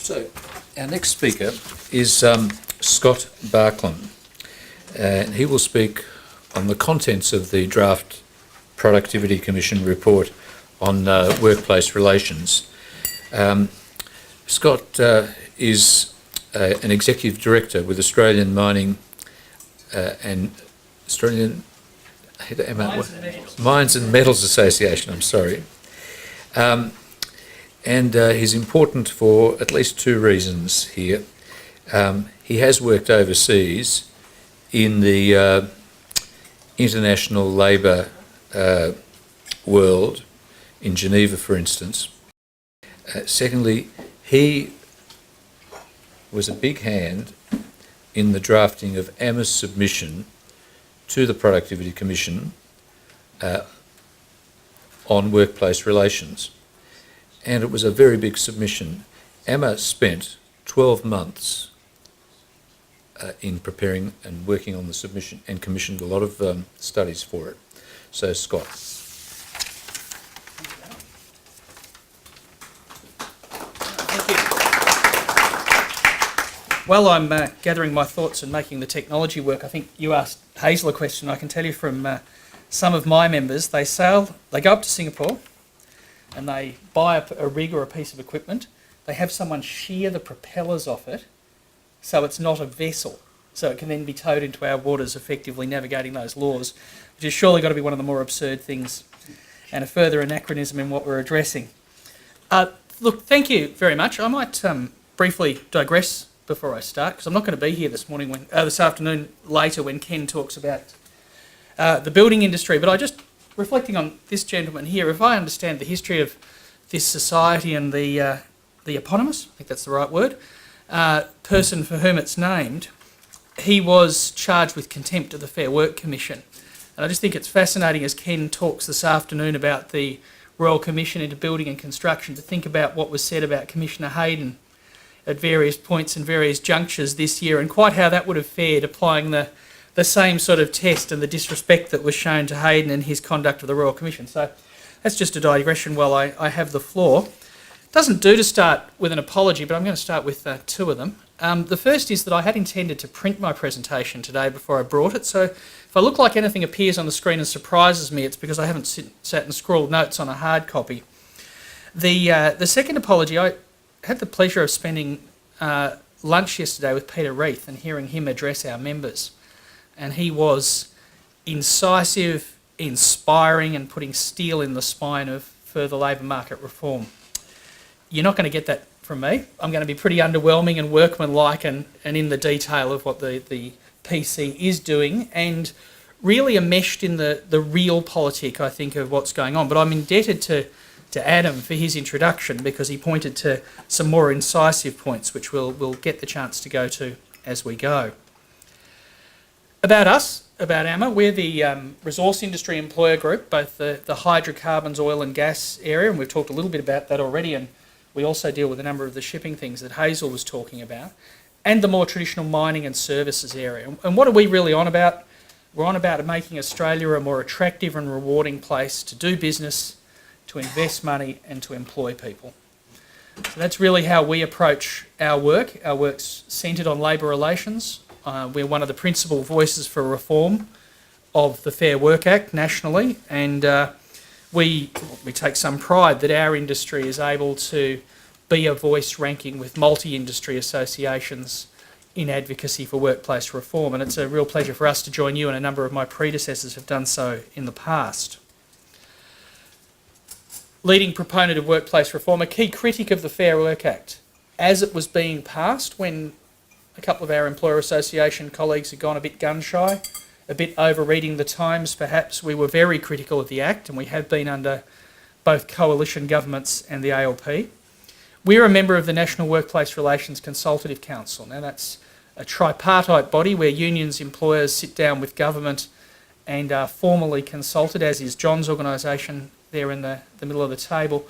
So, our next speaker is Scott Barklamb, and he will speak on the contents of the draft Productivity Commission report on workplace relations. Scott is an executive director with Australian Mining and Australian Mines and Metals Association. I'm sorry. And he's important for at least two reasons here. He has worked overseas in the international labour world, in Geneva, for instance. Secondly, he was a big hand in the drafting of AMMA's submission to the Productivity Commission on workplace relations. And it was a very big submission. AMMA spent 12 months in preparing and working on the submission and commissioned a lot of studies for it. So, Scott. Thank you. While I'm gathering my thoughts and making the technology work, I think you asked Hazel a question. I can tell you from some of my members, they go up to Singapore, and they buy a rig or a piece of equipment. They have someone shear the propellers off it so it's not a vessel, so it can then be towed into our waters, effectively navigating those laws, which has surely got to be one of the more absurd things and a further anachronism in what we're addressing. Look, thank you very much. I might briefly digress before I start, because I'm not going to be here this afternoon later when Ken talks about the building industry, but I just reflecting on this gentleman here, if I understand the history of this society and the eponymous, I think that's the right word, person for whom it's named, he was charged with contempt of the Fair Work Commission. And I just think it's fascinating as Ken talks this afternoon about the Royal Commission into Building and Construction to think about what was said about Commissioner Hayden at various points and various junctures this year, and quite how that would have fared applying the same sort of test and the disrespect that was shown to Hayden in his conduct of the Royal Commission. So that's just a digression while I have the floor. Doesn't do to start with an apology, but I'm going to start with two of them. The first is that I had intended to print my presentation today before I brought it, so if I look like anything appears on the screen and surprises me, it's because I haven't sat and scrawled notes on a hard copy. The second apology, I had the pleasure of spending lunch yesterday with Peter Reith and hearing him address our members. And he was incisive, inspiring, and putting steel in the spine of further labour market reform. You're not going to get that from me. I'm going to be pretty underwhelming and workmanlike and in the detail of what the PC is doing, and really enmeshed in the real politic, I think, of what's going on. But I'm indebted to Adam for his introduction, because he pointed to some more incisive points, which we'll get the chance to go to as we go. About us, about AMMA, we're the resource industry employer group, both the hydrocarbons, oil and gas area, and we've talked a little bit about that already, and we also deal with a number of the shipping things that Hazel was talking about, and the more traditional mining and services area. And what are we really on about? We're on about making Australia a more attractive and rewarding place to do business, to invest money, and to employ people. So that's really how we approach our work. Our work's centred on labour relations. We're one of the principal voices for reform of the Fair Work Act nationally, and we take some pride that our industry is able to be a voice ranking with multi-industry associations in advocacy for workplace reform, and it's a real pleasure for us to join you, and a number of my predecessors have done so in the past. Leading proponent of workplace reform, a key critic of the Fair Work Act as it was being passed, when a couple of our employer association colleagues had gone a bit gun-shy, a bit over-reading the times perhaps. We were very critical of the Act, and we have been under both coalition governments and the ALP. We're a member of the National Workplace Relations Consultative Council. Now that's a tripartite body where unions, employers sit down with government and are formally consulted, as is John's organisation there in the middle of the table,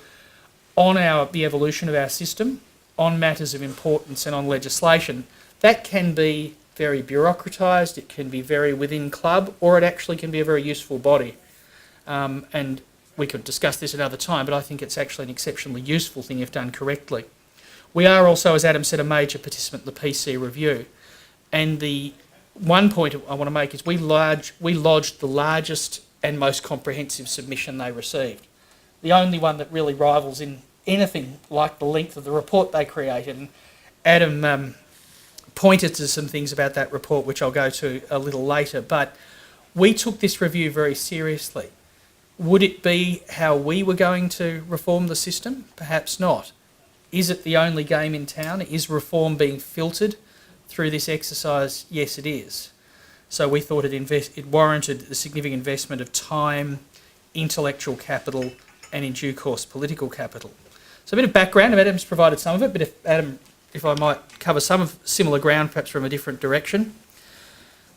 on the evolution of our system, on matters of importance and on legislation. That can be very bureaucratised, it can be very within club, or it actually can be a very useful body. And we could discuss this another time, but I think it's actually an exceptionally useful thing if done correctly. We are also, as Adam said, a major participant in the PC review. And the one point I want to make is we lodged the largest and most comprehensive submission they received. The only one that really rivals in anything like the length of the report they created. And Adam pointed to some things about that report, which I'll go to a little later. But we took this review very seriously. Would it be how we were going to reform the system? Perhaps not. Is it the only game in town? Is reform being filtered through this exercise? Yes, it is. So we thought it warranted a significant investment of time, intellectual capital, and in due course, political capital. So a bit of background. Adam's provided some of it, but if I might cover some of similar ground, perhaps from a different direction.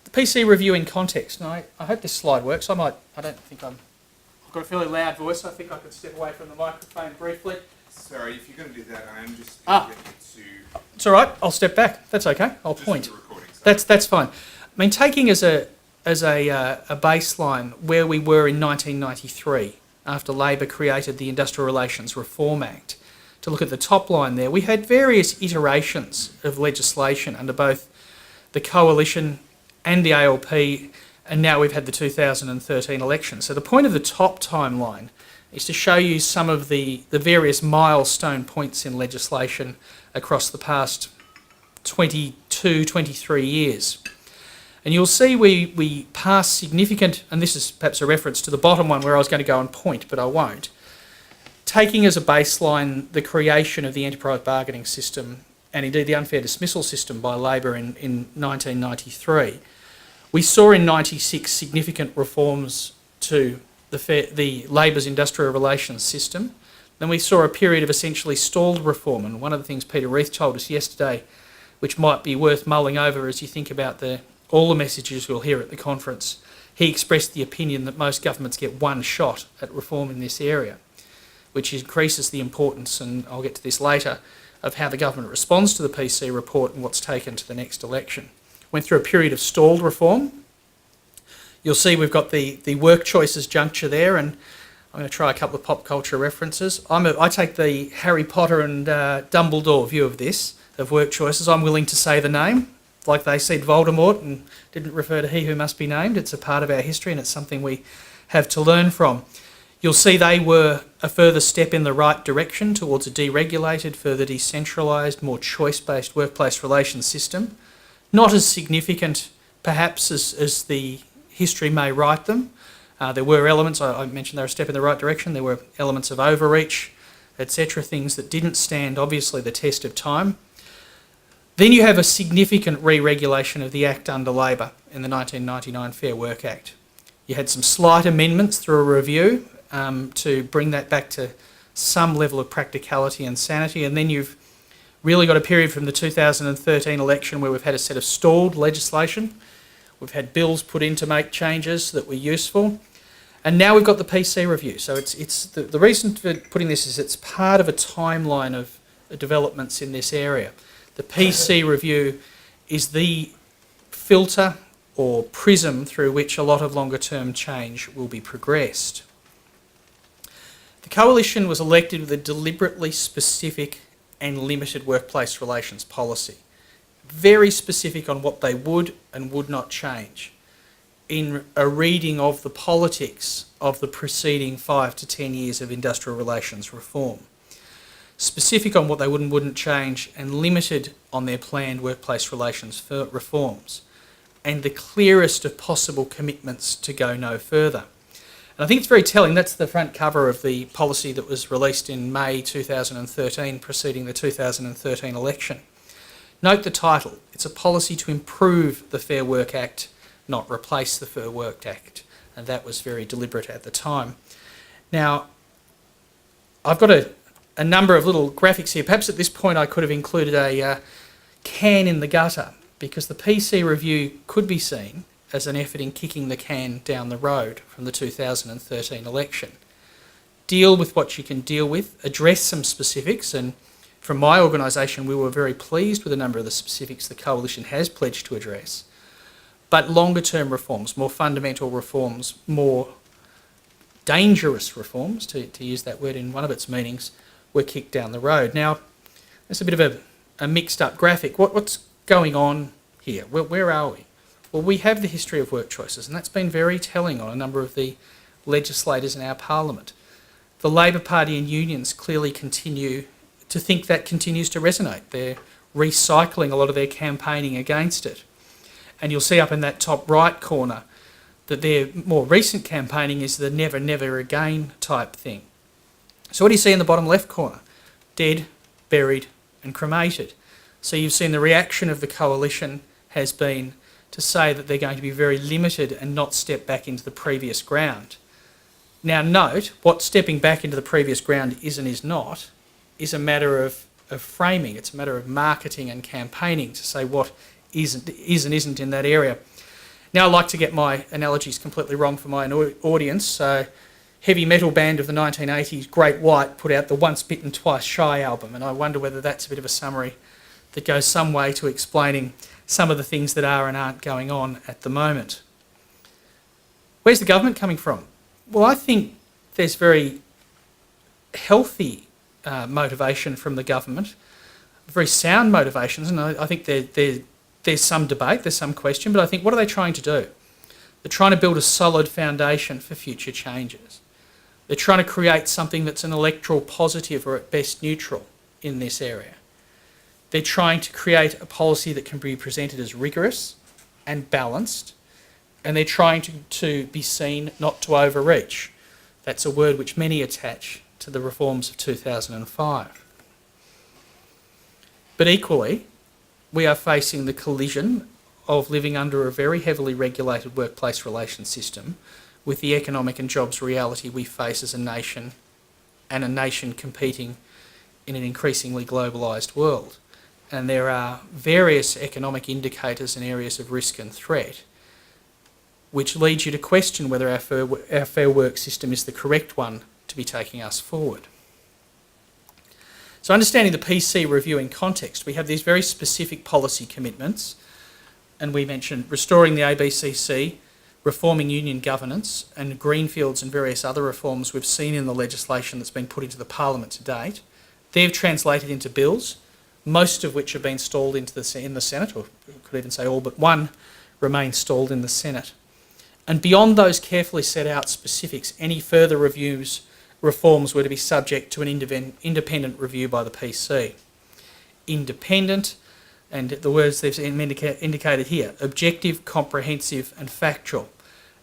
The PC review in context. And I hope this slide works. I've got a fairly loud voice. I think I could step away from the microphone briefly. Sorry, if you're going to do that, I am just going to get you to... It's all right. I'll step back. That's okay. I'll point. That's fine. I mean, taking as a baseline where we were in 1993, after Labor created the Industrial Relations Reform Act, to look at the top line there, we had various iterations of legislation under both the Coalition and the ALP, and now we've had the 2013 election. So the point of the top timeline is to show you some of the various milestone points in legislation across the past 22, 23 years. And you'll see we passed significant, and this is perhaps a reference to the bottom one where I was going to go and point, but I won't, taking as a baseline the creation of the enterprise bargaining system and indeed the unfair dismissal system by Labor in 1993. We saw in 96 significant reforms to the Labor's industrial relations system. Then we saw a period of essentially stalled reform, and one of the things Peter Reith told us yesterday, which might be worth mulling over as you think about all the messages we'll hear at the conference, he expressed the opinion that most governments get one shot at reform in this area, which increases the importance, and I'll get to this later, of how the government responds to the PC report and what's taken to the next election. Went through a period of stalled reform. You'll see we've got the work choices juncture there, and I'm going to try a couple of pop culture references. I take the Harry Potter and Dumbledore view of this, of work choices. I'm willing to say the name, like they said Voldemort and didn't refer to he who must be named. It's a part of our history and it's something we have to learn from. You'll see they were a further step in the right direction towards a deregulated, further decentralised, more choice-based workplace relations system. Not as significant, perhaps, as the history may write them. There were elements, I mentioned they were a step in the right direction, there were elements of overreach, etc., things that didn't stand, obviously, the test of time. Then you have a significant re-regulation of the Act under Labor in the 1999 Fair Work Act. You had some slight amendments through a review to bring that back to some level of practicality and sanity, and then you've really got a period from the 2013 election where we've had a set of stalled legislation. We've had bills put in to make changes that were useful. And now we've got the PC review. So it's the reason for putting this is it's part of a timeline of developments in this area. The PC review is the filter or prism through which a lot of longer term change will be progressed. The Coalition was elected with a deliberately specific and limited workplace relations policy. Very specific on what they would and would not change in a reading of the politics of the preceding 5 to 10 years of industrial relations reform. Specific on what they would and wouldn't change and limited on their planned workplace relations reforms, and the clearest of possible commitments to go no further. And I think it's very telling. That's the front cover of the policy that was released in May 2013, preceding the 2013 election. Note the title. It's a policy to improve the Fair Work Act, not replace the Fair Work Act. And that was very deliberate at the time. Now, I've got a number of little graphics here. Perhaps at this point I could have included a can in the gutter, because the PC review could be seen as an effort in kicking the can down the road from the 2013 election. Deal with what you can deal with, address some specifics, and from my organisation we were very pleased with a number of the specifics the Coalition has pledged to address. But longer term reforms, more fundamental reforms, more dangerous reforms, to use that word in one of its meanings, were kicked down the road. Now, It's a bit of a mixed up graphic. What's going on here? Where are we? Well, we have the history of work choices, and that's been very telling on a number of the legislators in our parliament. The Labor Party and unions clearly continue to think that continues to resonate. They're recycling a lot of their campaigning against it. And you'll see up in that top right corner that their more recent campaigning is the never, never again type thing. So what do you see in the bottom left corner? Dead, buried and cremated. So you've seen the reaction of the coalition has been to say that they're going to be very limited and not step back into the previous ground. Now note, what stepping back into the previous ground is and is not is a matter of framing. It's a matter of marketing and campaigning to say what is and isn't in that area. Now I like to get my analogies completely wrong for my audience. So heavy metal band of the 1980s, Great White, put out the Once Bitten Twice Shy album, and I wonder whether that's a bit of a summary that goes some way to explaining some of the things that are and aren't going on at the moment. Where's the government coming from? Well, I think there's very healthy motivation from the government, very sound motivations, and I think there's some debate, there's some question, but I think what are they trying to do? They're trying to build a solid foundation for future changes. They're trying to create something that's an electoral positive or at best neutral in this area. They're trying to create a policy that can be presented as rigorous and balanced, and they're trying to be seen not to overreach. That's a word which many attach to the reforms of 2005. But equally, we are facing the collision of living under a very heavily regulated workplace relations system with the economic and jobs reality we face as a nation, and a nation competing in an increasingly globalised world. And there are various economic indicators and areas of risk and threat which leads you to question whether our fair work system is the correct one to be taking us forward. So understanding the PC review in context, we have these very specific policy commitments, and we mentioned restoring the ABCC, reforming union governance, and greenfields and various other reforms we've seen in the legislation that's been put into the Parliament to date. They've translated into bills, most of which have been stalled in the Senate, or could even say all but one remains stalled in the Senate. And beyond those carefully set out specifics, any further reforms were to be subject to an independent review by the PC. Independent, and the words they've indicated here, objective, comprehensive and factual.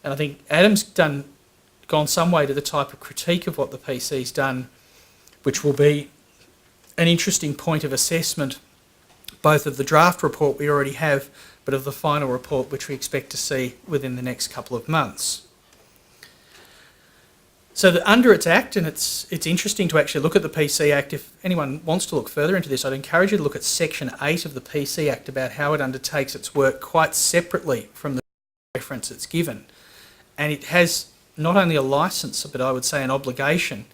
And I think Adam's gone some way to the type of critique of what the PC's done, which will be an interesting point of assessment, both of the draft report we already have, but of the final report which we expect to see within the next couple of months. So that under its Act, and it's interesting to actually look at the PC Act. If anyone wants to look further into this, I'd encourage you to look at Section 8 of the PC Act about how it undertakes its work quite separately from the reference it's given. And it has not only a licence, but I would say an obligation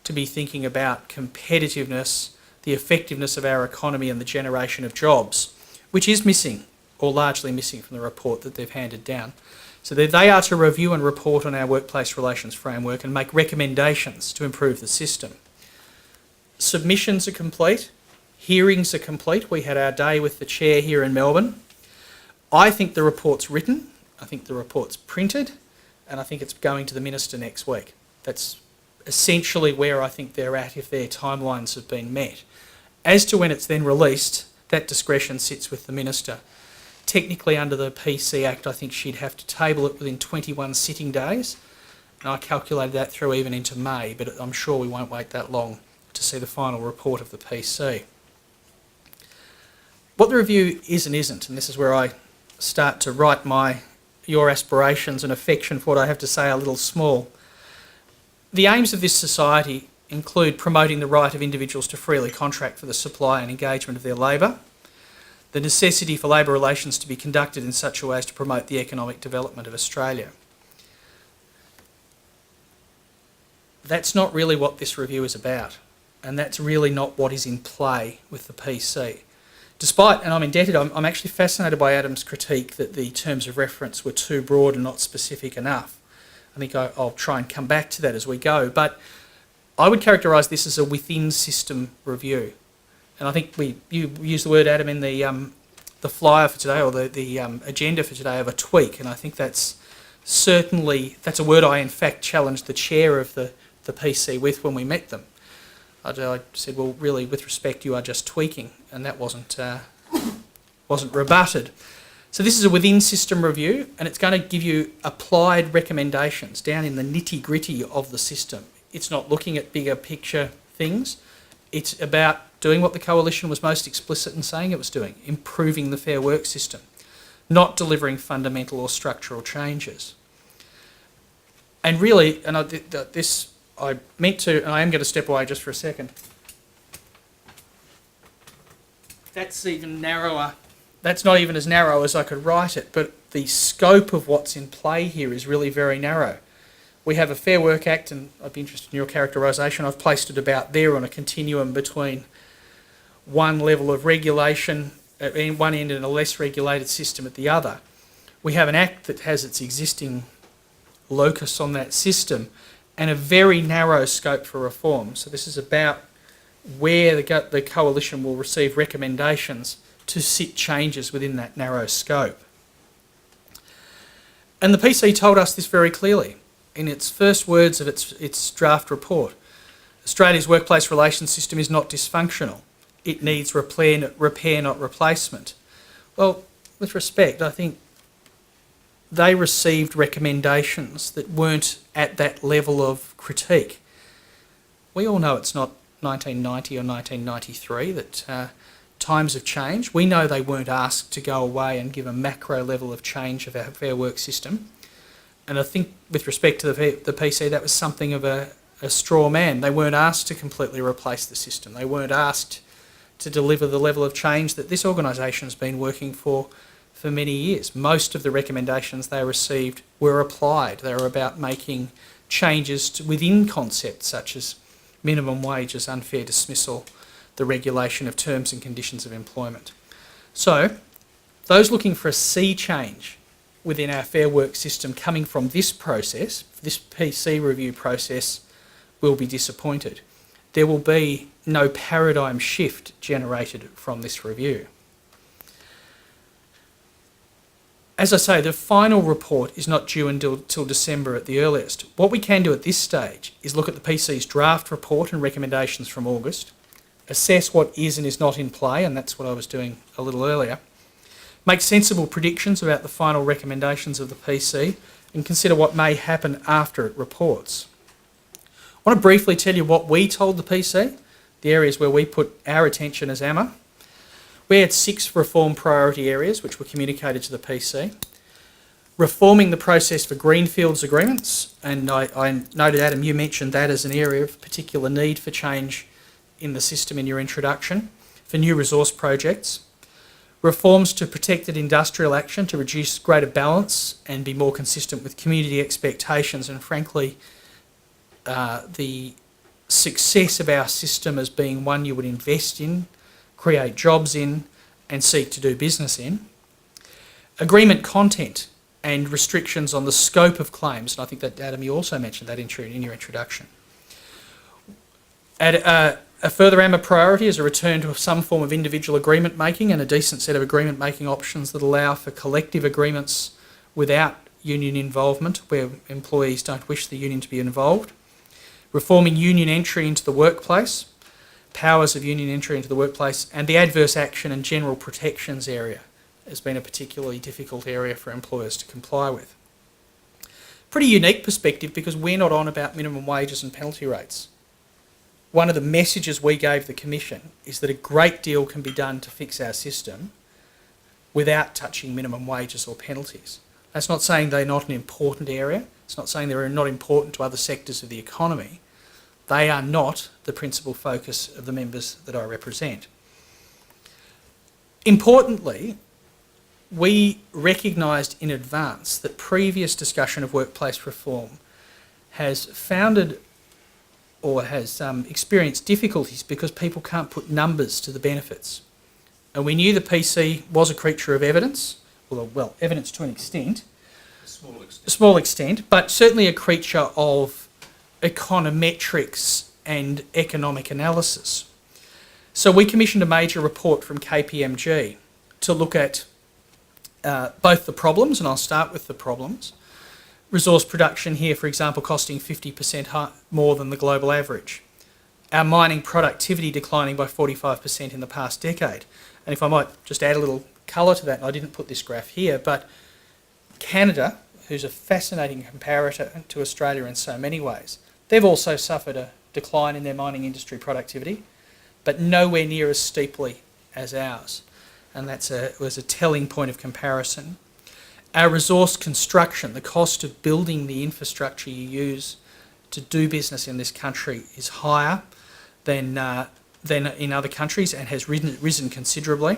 to be thinking about competitiveness, the effectiveness of our economy and the generation of jobs, which is missing, or largely missing from the report that they've handed down. So they are to review and report on our workplace relations framework and make recommendations to improve the system. Submissions are complete, hearings are complete. We had our day with the chair here in Melbourne. I think the report's written, I think the report's printed, and I think it's going to the Minister next week. That's essentially where I think they're at if their timelines have been met. As to when it's then released, that discretion sits with the Minister. Technically under the PC Act, I think she'd have to table it within 21 sitting days, and I calculated that through even into May, but I'm sure we won't wait that long to see the final report of the PC. What the review is and isn't, and this is where I start to write your aspirations and affection for what I have to say a little small. The aims of this society include promoting the right of individuals to freely contract for the supply and engagement of their labour, the necessity for labour relations to be conducted in such a way as to promote the economic development of Australia. That's not really what this review is about, and that's really not what is in play with the PC. Despite, and I'm indebted, I'm actually fascinated by Adam's critique that the terms of reference were too broad and not specific enough. I think I'll try and come back to that as we go, but I would characterise this as a within-system review. and I think you used the word, Adam, in the flyer for today, or the agenda for today, of a tweak, and I think that's a word I in fact challenged the chair of the PC with when we met them. I said, well, really, with respect, you are just tweaking, and that wasn't rebutted. So this is a within-system review, and it's going to give you applied recommendations down in the nitty-gritty of the system. It's not looking at bigger picture things. It's about doing what the Coalition was most explicit in saying it was doing, improving the Fair Work system, not delivering fundamental or structural changes. And really, and I meant to, and I am going to step away just for a second. That's even narrower. That's not even as narrow as I could write it, but the scope of what's in play here is really very narrow. We have a Fair Work Act, and I'd be interested in your characterisation. I've placed it about there on a continuum between one level of regulation at one end and a less regulated system at the other. We have an Act that has its existing locus on that system and a very narrow scope for reform. So this is about where the Coalition will receive recommendations to sit changes within that narrow scope. And the PC told us this very clearly in its first words of its draft report. Australia's workplace relations system is not dysfunctional. It needs repair, not replacement. Well, with respect, I think they received recommendations that weren't at that level of critique. We all know it's not 1990 or 1993, that times have changed. We know they weren't asked to go away and give a macro level of change of our Fair Work system. And I think with respect to the PC, that was something of a straw man. They weren't asked to completely replace the system. They weren't asked to deliver the level of change that this organisation has been working for many years. Most of the recommendations they received were applied. They were about making changes within concepts such as minimum wages, unfair dismissal, the regulation of terms and conditions of employment. So, those looking for a sea change within our Fair Work system coming from this process, this PC review process, will be disappointed. There will be no paradigm shift generated from this review. As I say, the final report is not due until December at the earliest. What we can do at this stage is look at the PC's draft report and recommendations from August, assess what is and is not in play, and that's what I was doing a little earlier, make sensible predictions about the final recommendations of the PC, and consider what may happen after it reports. I want to briefly tell you what we told the PC, the areas where we put our attention as AMMA. We had 6 reform priority areas which were communicated to the PC. Reforming the process for greenfields agreements, and I noted, Adam, you mentioned that as an area of particular need for change in the system in your introduction, for new resource projects. Reforms to protected industrial action to reduce greater balance and be more consistent with community expectations, and frankly, the success of our system as being one you would invest in, create jobs in, and seek to do business in. Agreement content and restrictions on the scope of claims, and I think that, Adam, you also mentioned that in your introduction. A further AMMA priority is a return to some form of individual agreement making and a decent set of agreement making options that allow for collective agreements without union involvement where employees don't wish the union to be involved. Reforming union entry into the workplace, powers of union entry into the workplace, and the adverse action and general protections area has been a particularly difficult area for employers to comply with. Pretty unique perspective because we're not on about minimum wages and penalty rates. One of the messages we gave the Commission is that a great deal can be done to fix our system without touching minimum wages or penalties. That's not saying they're not an important area. It's not saying they're not important to other sectors of the economy. They are not the principal focus of the members that I represent. Importantly, we recognised in advance that previous discussion of workplace reform has founded or has experienced difficulties because people can't put numbers to the benefits. And we knew the PC was a creature of evidence, well, evidence to an extent. A small extent, but certainly a creature of econometrics and economic analysis. So we commissioned a major report from KPMG to look at both the problems, and I'll start with the problems. Resource production here, for example, costing 50% more than the global average. Our mining productivity declining by 45% in the past decade. And if I might just add a little colour to that, and I didn't put this graph here, but Canada, who's a fascinating comparator to Australia in so many ways, they've also suffered a decline in their mining industry productivity, but nowhere near as steeply as ours. And was a telling point of comparison. Our resource construction, the cost of building the infrastructure you use to do business in this country, is higher than in other countries and has risen considerably.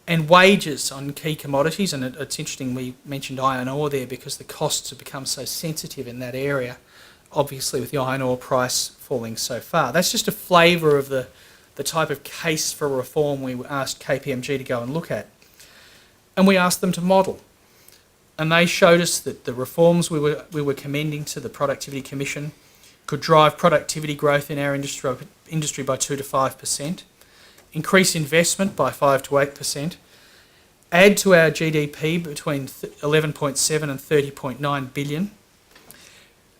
And wages on key commodities, and it's interesting we mentioned iron ore there because the costs have become so sensitive in that area, obviously with the iron ore price falling so far. That's just a flavour of the type of case for reform we asked KPMG to go and look at. And we asked them to model. And they showed us that the reforms we were commending to the Productivity Commission could drive productivity growth in our industry by 2 to 5%, increase investment by 5 to 8%, add to our GDP between 11.7 and 30.9 billion,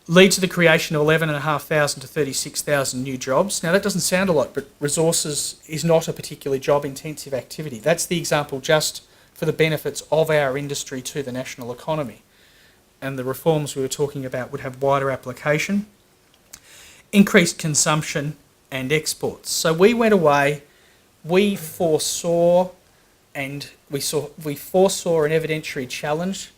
lead to the creation of 11,500 to 36,000 new jobs. Now that doesn't sound a lot, but resources is not a particularly job-intensive activity. That's the example just for the benefits of our industry to the national economy. And the reforms we were talking about would have wider application, increased consumption and exports. So we went away, we foresaw an evidentiary challenge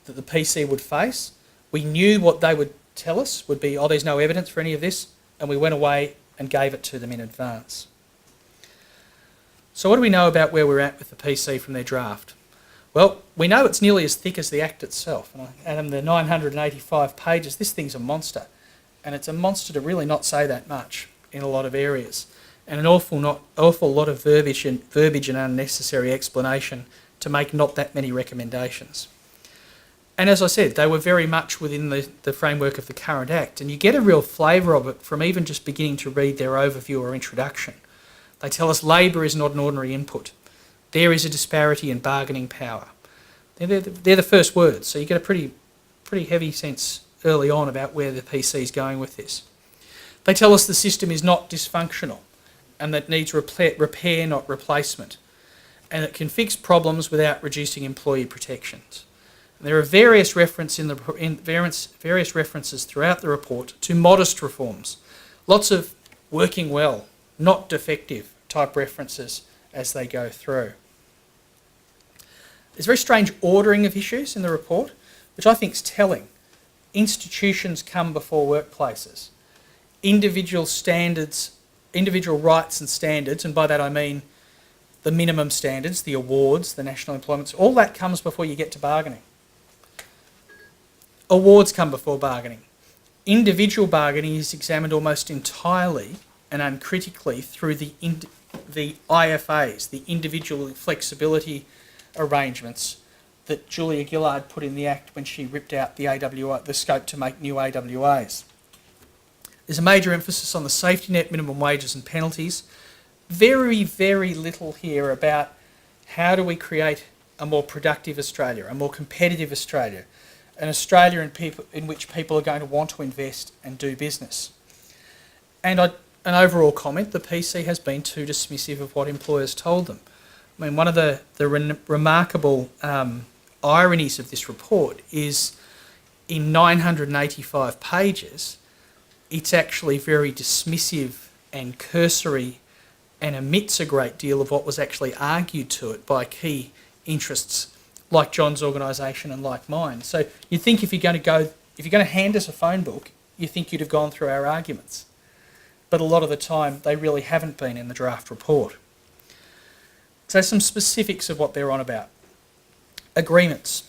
that the PC would face. We knew what they would tell us would be, oh, there's no evidence for any of this, and we went away and gave it to them in advance. So what do we know about where we're at with the PC from their draft? Well, we know it's nearly as thick as the Act itself. And the 985 pages, this thing's a monster. And it's a monster to really not say that much in a lot of areas. And an awful lot of verbiage and unnecessary explanation to make not that many recommendations. And as I said, they were very much within the framework of the current Act, and you get a real flavour of it from even just beginning to read their overview or introduction. They tell us labour is not an ordinary input. There is a disparity in bargaining power. They're the first words, so you get a pretty heavy sense early on about where the PC is going with this. They tell us the system is not dysfunctional and that it needs repair, not replacement, and it can fix problems without reducing employee protections. There are various references throughout the report to modest reforms. Lots of working well, not defective type references as they go through. There's very strange ordering of issues in the report, which I think is telling. Institutions come before workplaces. Individual rights and standards, and by that I mean the minimum standards, the awards, the national employment, all that comes before you get to bargaining. Awards come before bargaining. Individual bargaining is examined almost entirely and uncritically through the IFAs, the individual flexibility arrangements that Julia Gillard put in the Act when she ripped out the scope to make new AWAs. There's a major emphasis on the safety net, minimum wages and penalties. Very, very little here about how do we create a more productive Australia, a more competitive Australia, an Australia in which people are going to want to invest and do business. And an overall comment, the PC has been too dismissive of what employers told them. I mean, one of the remarkable ironies of this report is in 985 pages, it's actually very dismissive and cursory and omits a great deal of what was actually argued to it by key interests like John's organisation and like mine. So you'd think if you're going to hand us a phone book, you think you'd have gone through our arguments. But a lot of the time, they really haven't been in the draft report. So some specifics of what they're on about. Agreements.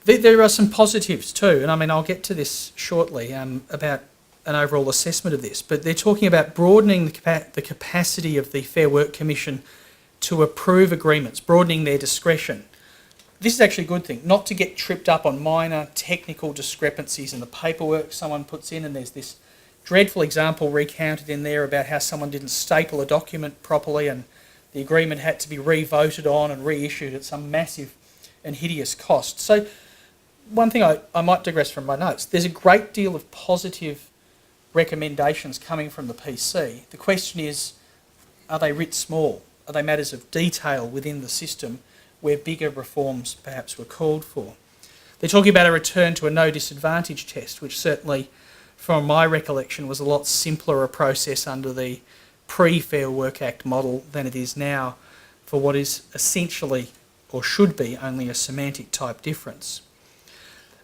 There are some positives too, and I mean, I'll get to this shortly about an overall assessment of this, but they're talking about broadening the capacity of the Fair Work Commission to approve agreements, broadening their discretion. This is actually a good thing, not to get tripped up on minor technical discrepancies in the paperwork someone puts in, and there's this dreadful example recounted in there about how someone didn't staple a document properly and the agreement had to be re-voted on and reissued at some massive and hideous cost. So one thing I might digress from my notes, there's a great deal of positive recommendations coming from the PC. The question is, are they writ small? Are they matters of detail within the system where bigger reforms perhaps were called for? They're talking about a return to a no disadvantage test, which certainly, from my recollection, was a lot simpler a process under the pre-Fair Work Act model than it is now for what is essentially, or should be, only a semantic type difference.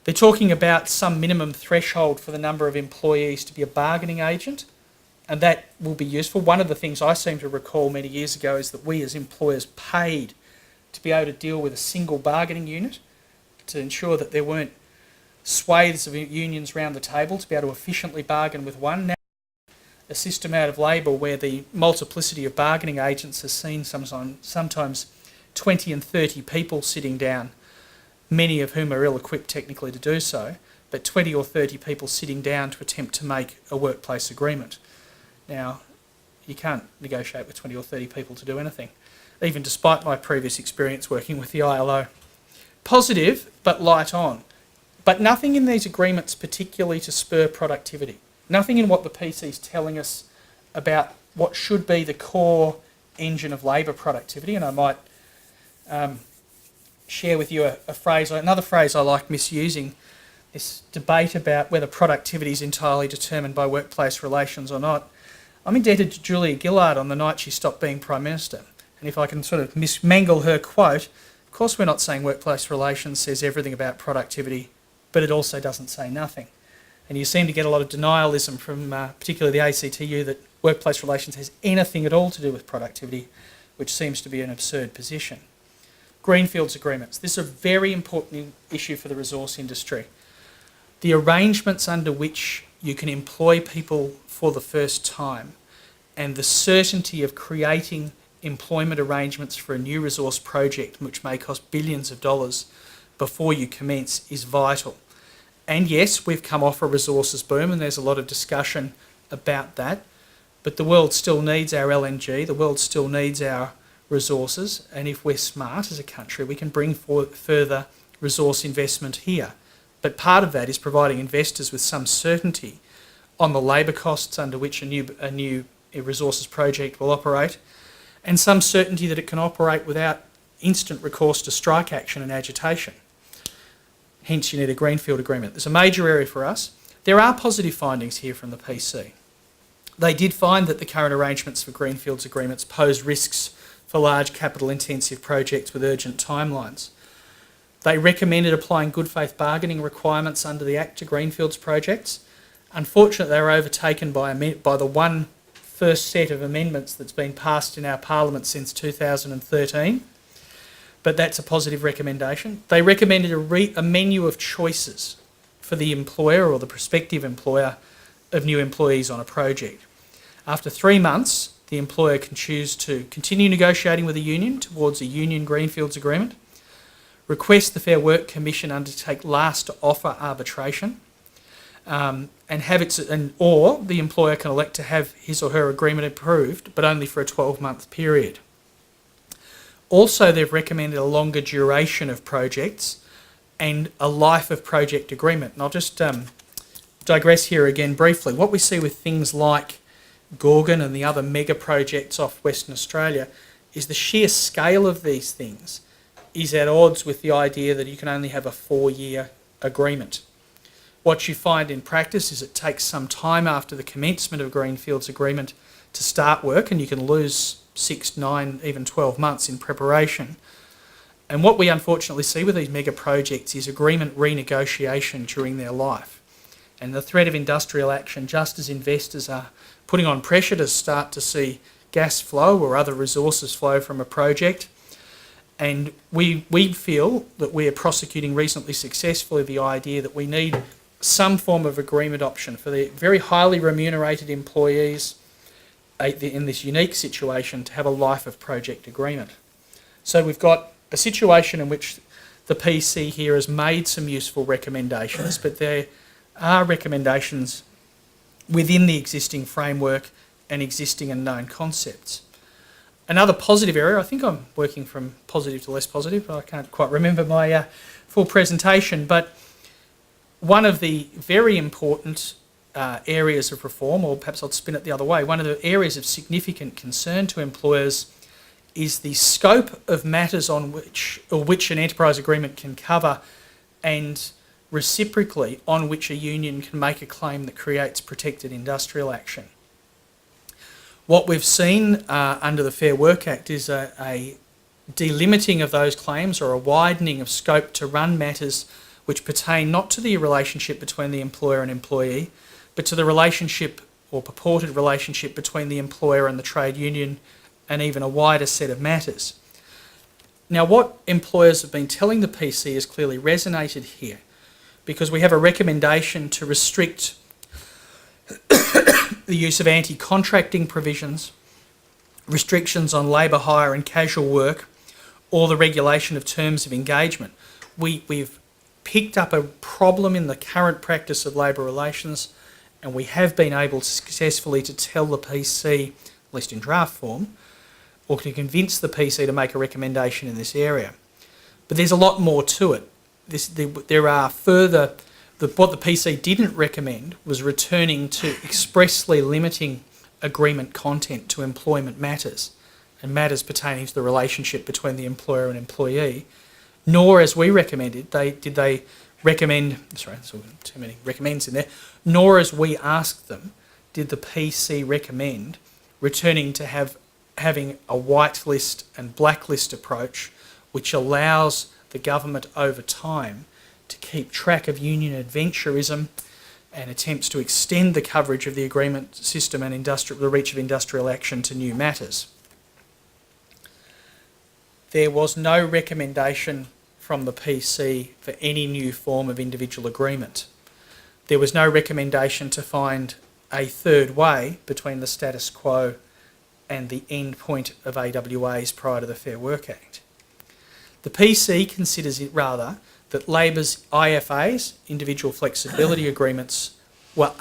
They're talking about some minimum threshold for the number of employees to be a bargaining agent, and that will be useful. One of the things I seem to recall many years ago is that we as employers paid to be able to deal with a single bargaining unit to ensure that there weren't swathes of unions round the table to be able to efficiently bargain with one. Now, a system out of Labor where the multiplicity of bargaining agents has seen sometimes 20 and 30 people sitting down, many of whom are ill-equipped technically to do so, but 20 or 30 people sitting down to attempt to make a workplace agreement. Now, you can't negotiate with 20 or 30 people to do anything, even despite my previous experience working with the ILO. Positive, but light on. But nothing in these agreements particularly to spur productivity. Nothing in what the PC is telling us about what should be the core engine of labour productivity. And I might share with you another phrase I like misusing, this debate about whether productivity is entirely determined by workplace relations or not. I'm indebted to Julia Gillard on the night she stopped being Prime Minister. And if I can sort of mismangle her quote, of course we're not saying workplace relations says everything about productivity, but it also doesn't say nothing. And you seem to get a lot of denialism from particularly the ACTU that workplace relations has anything at all to do with productivity, which seems to be an absurd position. Greenfields agreements. This is a very important issue for the resource industry. The arrangements under which you can employ people for the first time and the certainty of creating employment arrangements for a new resource project which may cost billions of dollars before you commence is vital. And yes, we've come off a resources boom and there's a lot of discussion about that, but the world still needs our LNG, the world still needs our resources, and if we're smart as a country, we can bring forward further resource investment here. But part of that is providing investors with some certainty on the labour costs under which a new resources project will operate, and some certainty that it can operate without instant recourse to strike action and agitation. Hence, you need a greenfield agreement. There's a major area for us. There are positive findings here from the PC. They did find that the current arrangements for greenfields agreements pose risks for large capital-intensive projects with urgent timelines. They recommended applying good faith bargaining requirements under the Act to greenfields projects. Unfortunately, they were overtaken by the one first set of amendments that's been passed in our Parliament since 2013. But that's a positive recommendation. They recommended a menu of choices for the employer or the prospective employer of new employees on a project. After 3 months, the employer can choose to continue negotiating with a union towards a union greenfields agreement, request the Fair Work Commission undertake last offer arbitration, or the employer can elect to have his or her agreement approved, but only for a 12-month period. Also, they've recommended a longer duration of projects and a life of project agreement. And I'll just digress here again briefly. What we see with things like Gorgon and the other mega projects off Western Australia is the sheer scale of these things is at odds with the idea that you can only have a 4-year agreement. What you find in practice is it takes some time after the commencement of a greenfields agreement to start work, and you can lose 6, 9, even 12 months in preparation. And what we unfortunately see with these mega projects is agreement renegotiation during their life. And the threat of industrial action, just as investors are putting on pressure to start to see gas flow or other resources flow from a project. And we feel that we are prosecuting reasonably successfully the idea that we need some form of agreement option for the very highly remunerated employees in this unique situation to have a life of project agreement. So we've got a situation in which the PC here has made some useful recommendations, but there are recommendations within the existing framework and existing and known concepts. Another positive area, I think I'm working from positive to less positive, I can't quite remember my full presentation, but one of the very important areas of reform, or perhaps I'll spin it the other way, one of the areas of significant concern to employers is the scope of matters on which an enterprise agreement can cover, and reciprocally on which a union can make a claim that creates protected industrial action. What we've seen under the Fair Work Act is a delimiting of those claims, or a widening of scope to run matters which pertain not to the relationship between the employer and employee, but to the relationship or purported relationship between the employer and the trade union, and even a wider set of matters. Now, what employers have been telling the PC has clearly resonated here, because we have a recommendation to restrict the use of anti-contracting provisions, restrictions on labour hire and casual work, or the regulation of terms of engagement. We've picked up a problem in the current practice of labour relations, and we have been able successfully to tell the PC, at least in draft form, or to convince the PC to make a recommendation in this area. But there's a lot more to it. There are further... What the PC didn't recommend was returning to expressly limiting agreement content to employment matters and matters pertaining to the relationship between the employer and employee, nor, as we recommended, did they recommend, sorry, there's too many recommends in there, nor, as we asked them, did the PC recommend returning to having a whitelist and blacklist approach, which allows the government over time to keep track of union adventurism and attempts to extend the coverage of the agreement system and the reach of industrial action to new matters. There was no recommendation from the PC for any new form of individual agreement. There was no recommendation to find a third way between the status quo and the end point of AWAs prior to the Fair Work Act. The PC considers it rather that Labor's IFAs, individual flexibility agreements, are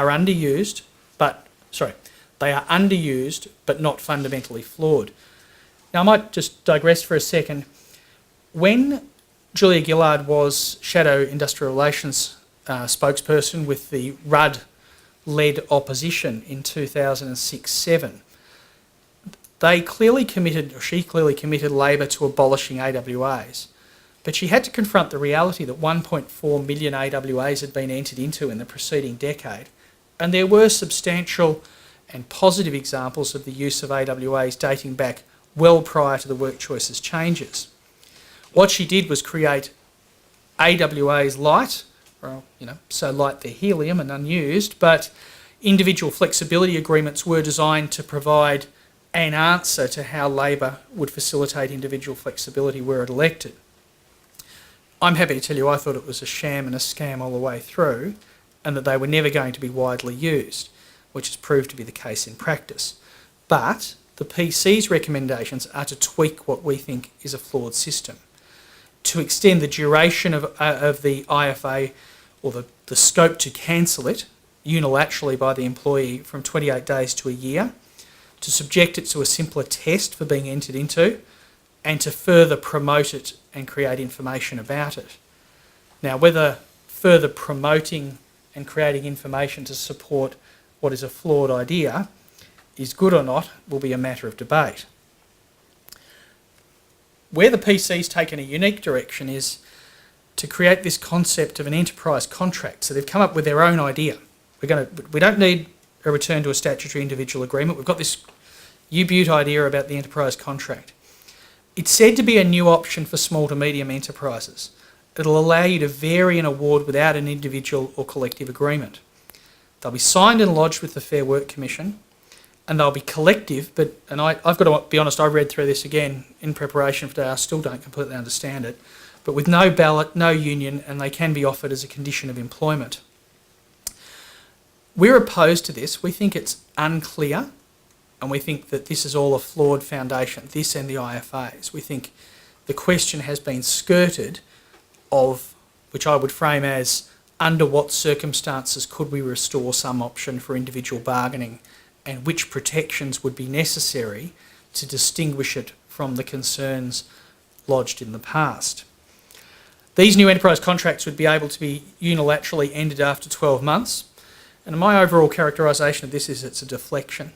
underused, but not fundamentally flawed. Now, I might just digress for a second. When Julia Gillard was Shadow Industrial Relations spokesperson with the Rudd-led opposition in 2006-7, she clearly committed Labor to abolishing AWAs. But she had to confront the reality that 1.4 million AWAs had been entered into in the preceding decade, and there were substantial and positive examples of the use of AWAs dating back well prior to the Work Choices changes. What she did was create AWAs light, well, so light they're helium and unused, but individual flexibility agreements were designed to provide an answer to how Labor would facilitate individual flexibility were it elected. I'm happy to tell you I thought it was a sham and a scam all the way through, and that they were never going to be widely used, which has proved to be the case in practice. But the PC's recommendations are to tweak what we think is a flawed system, to extend the duration of the IFA, or the scope to cancel it unilaterally by the employee, from 28 days to a year, to subject it to a simpler test for being entered into, and to further promote it and create information about it. Now, whether further promoting and creating information to support what is a flawed idea is good or not will be a matter of debate. Where the PC's taken a unique direction is to create this concept of an enterprise contract. So they've come up with their own idea. We don't need a return to a statutory individual agreement. We've got this U-Butte idea about the enterprise contract. It's said to be a new option for small to medium enterprises. It'll allow you to vary an award without an individual or collective agreement. They'll be signed and lodged with the Fair Work Commission, and they'll be collective, I've got to be honest, I read through this again in preparation for today. I still don't completely understand it, but with no ballot, no union, and they can be offered as a condition of employment. We're opposed to this. We think it's unclear, and we think that this is all a flawed foundation, this and the IFAs. We think the question has been skirted of, which I would frame as, under what circumstances could we restore some option for individual bargaining, and which protections would be necessary to distinguish it from the concerns lodged in the past. These new enterprise contracts would be able to be unilaterally ended after 12 months, and my overall characterisation of this is it's a deflection.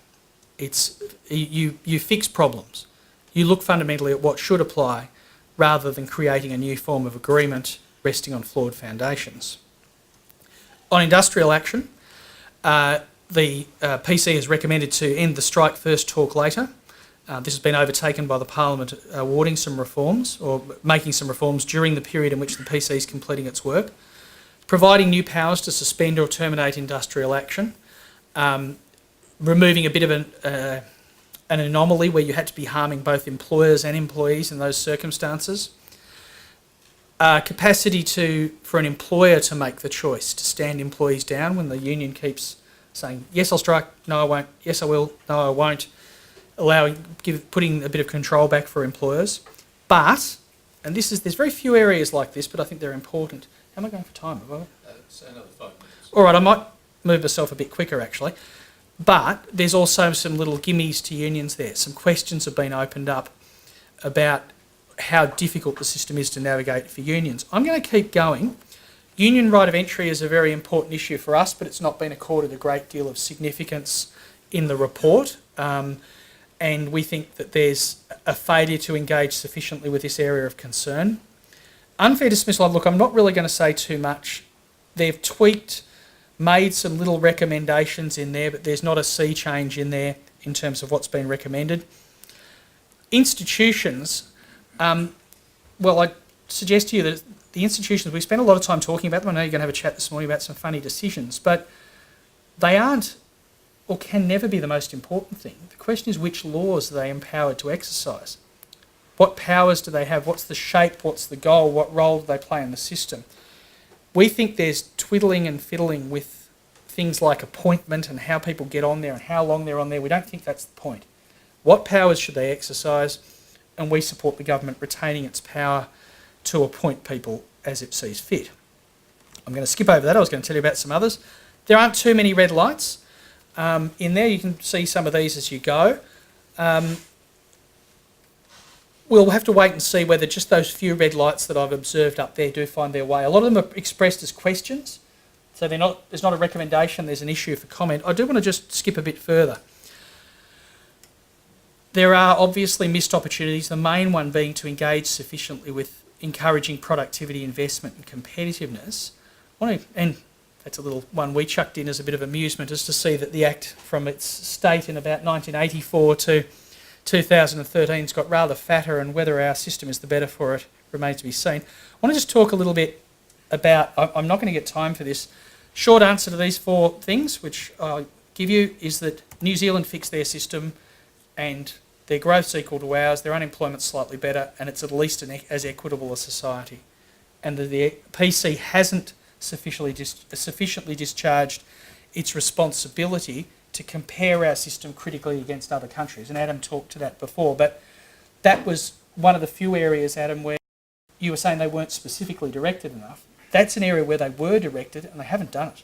It's you fix problems. You look fundamentally at what should apply rather than creating a new form of agreement resting on flawed foundations. On industrial action, the PC has recommended to end the strike first, talk later. This has been overtaken by the Parliament awarding some reforms or making some reforms during the period in which the PC is completing its work, providing new powers to suspend or terminate industrial action, removing a bit of an anomaly where you had to be harming both employers and employees in those circumstances, capacity for an employer to make the choice to stand employees down when the union keeps saying, yes, I'll strike, no, I won't, yes, I will, no, I won't, putting a bit of control back for employers. But, and there's very few areas like this, but I think they're important. How am I going for time? Say another 5 minutes. All right, I might move myself a bit quicker actually. But there's also some little gimmies to unions there. Some questions have been opened up about how difficult the system is to navigate for unions. I'm going to keep going. Union right of entry is a very important issue for us, but it's not been accorded a great deal of significance in the report. And we think that there's a failure to engage sufficiently with this area of concern. Unfair dismissal, look, I'm not really going to say too much. They've tweaked, made some little recommendations in there, but there's not a sea change in there in terms of what's been recommended. Institutions, well, I suggest to you that the institutions, we spent a lot of time talking about them. I know you're going to have a chat this morning about some funny decisions, but they aren't or can never be the most important thing. The question is, which laws are they empowered to exercise? What powers do they have? What's the shape? What's the goal? What role do they play in the system? We think there's twiddling and fiddling with things like appointment and how people get on there and how long they're on there. We don't think that's the point. What powers should they exercise? And we support the government retaining its power to appoint people as it sees fit. I'm going to skip over that. I was going to tell you about some others. There aren't too many red lights. In there, you can see some of these as you go. We'll have to wait and see whether just those few red lights that I've observed up there do find their way. A lot of them are expressed as questions, so there's not a recommendation, there's an issue for comment. I do want to just skip a bit further. There are obviously missed opportunities, the main one being to engage sufficiently with encouraging productivity, investment and competitiveness. And that's a little one we chucked in as a bit of amusement, is to see that the Act from its state in about 1984 to 2013 has got rather fatter, and whether our system is the better for it remains to be seen. I want to just talk a little bit about, I'm not going to get time for this. Short answer to these four things, which I'll give you, is that New Zealand fixed their system and their growth's equal to ours, their unemployment's slightly better, and it's at least as equitable a society. And the PC hasn't sufficiently discharged its responsibility to compare our system critically against other countries. And Adam talked to that before, but that was one of the few areas, Adam, where you were saying they weren't specifically directed enough. That's an area where they were directed and they haven't done it.